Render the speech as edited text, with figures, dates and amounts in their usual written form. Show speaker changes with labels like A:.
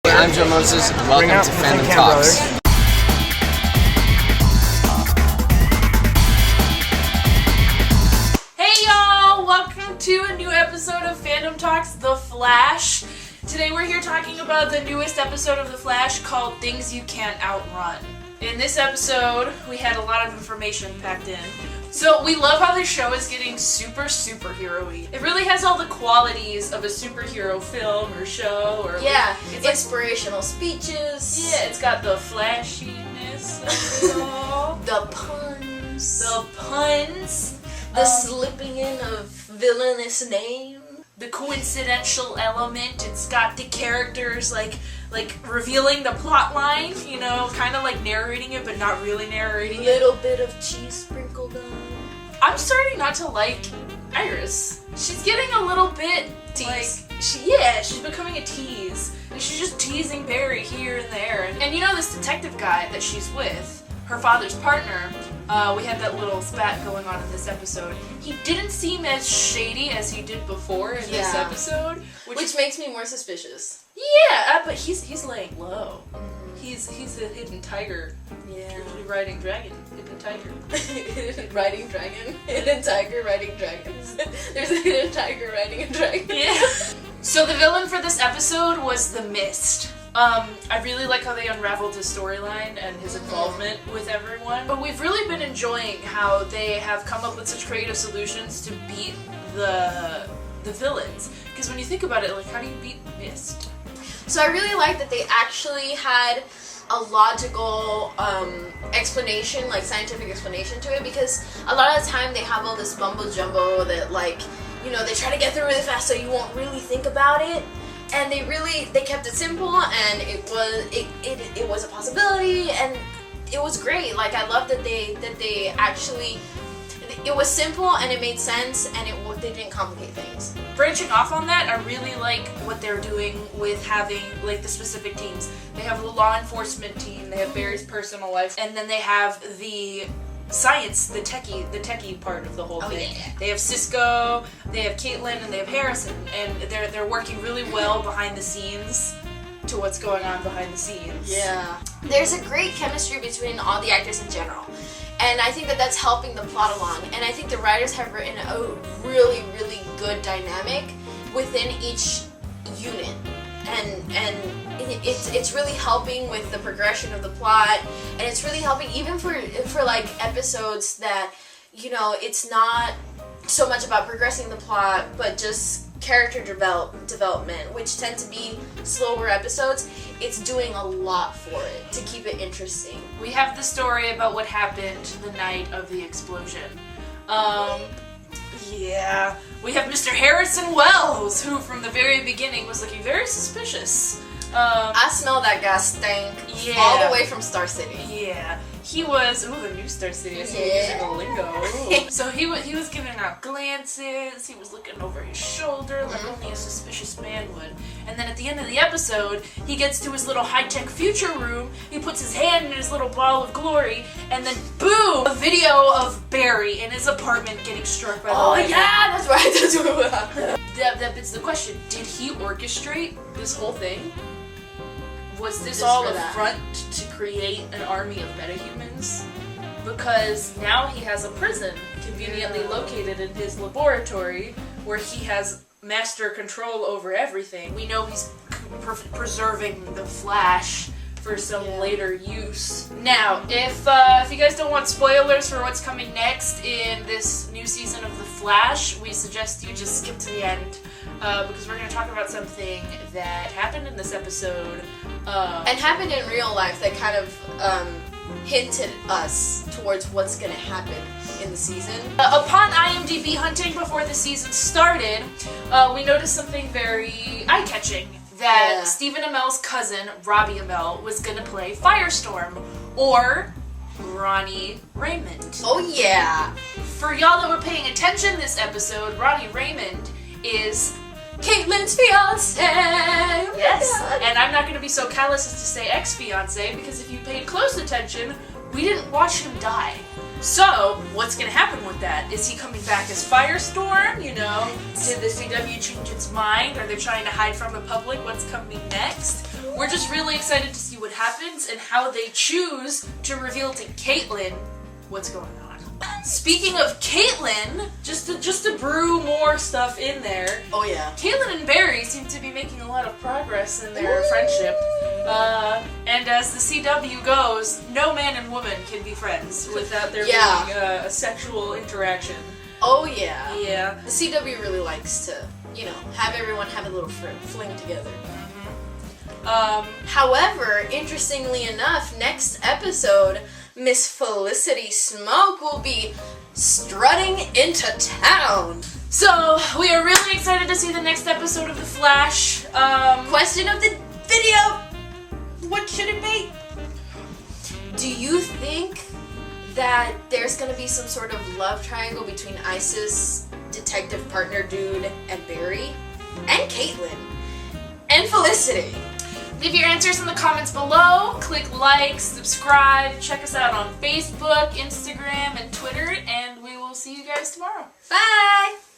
A: here.
B: I'm Joe Moses, and welcome to Fandom Talks.
A: Hey y'all! Welcome to a new episode of Fandom Talks, The Flash. Today we're here talking about the newest episode of The Flash called Things You Can't Outrun. In this episode, we had a lot of information packed in. So we love how this show is getting super superhero-y. It really has all the qualities of a superhero film or show. Or
C: yeah,
A: it's
C: inspirational speeches.
A: Yeah, it's got the flashiness of it all.
C: The puns.
A: The puns.
C: The slipping in of villainous name.
A: The coincidental element. It's got the characters like revealing the plot line, you know, kind of like narrating it but not really narrating it.
C: Little bit of cheese sprinkled on.
A: I'm starting not to like Iris. She's getting a little bit
C: Tease.
A: She's becoming a tease. And she's just teasing Barry here and there. And you know this detective guy that she's with, her father's partner, we had that little spat going on in this episode. He didn't seem as shady as he did before in this episode.
C: Which makes me more suspicious.
A: Yeah, but he's laying low. He's a hidden tiger.
C: Yeah.
A: Riding dragon. Hidden tiger.
C: Riding dragon. Hidden tiger riding dragons. There's a hidden tiger riding a dragon.
A: Yeah. So the villain for this episode was the Mist. I really like how they unraveled his storyline and his involvement with everyone. But we've really been enjoying how they have come up with such creative solutions to beat the villains. Because when you think about it, like, how do you beat Mist?
C: So I really like that they actually had a logical explanation, like scientific explanation to it, because a lot of the time they have all this mumbo jumbo that, like, you know, they try to get through really fast so you won't really think about it. And they kept it simple, and it was a possibility, and it was great. Like, I love that they actually, it was simple and it made sense, and they didn't complicate things.
A: Branching off on that, I really like what they're doing with having, like, the specific teams. They have the law enforcement team, they have Barry's personal life, and then they have the science, the techie part of the whole thing.
C: Yeah.
A: They have Cisco, they have Caitlin, and they have Harrison, and they're working really well behind the scenes to what's going on behind the scenes.
C: Yeah. There's a great chemistry between all the actors in general. And I think that that's helping the plot along. And I think the writers have written a really, really good dynamic within each unit. And it's really helping with the progression of the plot. And it's really helping even for like episodes that, you know, it's not so much about progressing the plot, but just character development, which tend to be slower episodes. It's doing a lot for it to keep it interesting.
A: We have the story about what happened the night of the explosion. Yeah. We have Mr. Harrison Wells, who from the very beginning was looking very suspicious.
C: I smell that gas stank all the way from Star City.
A: Yeah. He was, the new Star City, I see using the lingo. So he was giving out glances, he was looking over his shoulder like only a suspicious man would. And then at the end of the episode, he gets to his little high-tech future room, he puts his hand in his little ball of glory, and then boom! A video of Barry in his apartment getting struck by the lightning.
C: Yeah, that's right, that's what happened.
A: That begs the question, did he orchestrate this whole thing? Was this
C: Just
A: all
C: for
A: a
C: that.
A: front to create an army of metahumans? Because now he has a prison conveniently located in his laboratory where he has master control over everything. We know he's preserving the Flash for some later use. Now, if you guys don't want spoilers for what's coming next in this new season of The Flash, we suggest you just skip to the end. Because we're going to talk about something that happened in this episode.
C: And happened in real life that kind of hinted us towards what's going to happen in the season.
A: Upon IMDb hunting before the season started, we noticed something very eye-catching. That Stephen Amell's cousin, Robbie Amell, was going to play Firestorm, or Ronnie Raymond.
C: Oh yeah!
A: For y'all that were paying attention this episode, Ronnie Raymond is Caitlin's fiance! Yes! And I'm not going to be so callous as to say ex-fiance, because if you paid close attention, we didn't watch him die. So, what's going to happen with that? Is he coming back as Firestorm? You know, did the CW change its mind? Are they trying to hide from the public what's coming next? We're just really excited to see what happens and how they choose to reveal to Caitlyn what's going on. Speaking of Caitlyn, just to brew more stuff in there.
C: Oh yeah.
A: Caitlyn and Barry seem to be making a lot of progress in their friendship. And as the CW goes, no man and woman can be friends without there being a sexual interaction.
C: Oh yeah.
A: Yeah.
C: The CW really likes to, have everyone have a little fling together. However, interestingly enough, next episode, Miss Felicity Smoke will be strutting into town.
A: So, we are really excited to see the next episode of The Flash.
C: Question of the video, what should it be? Do you think that there's going to be some sort of love triangle between Isis, detective partner dude, and Barry? And Caitlyn? And Felicity?
A: Leave your answers in the comments below. Click like, subscribe, check us out on Facebook, Instagram, and Twitter, and we will see you guys tomorrow.
C: Bye!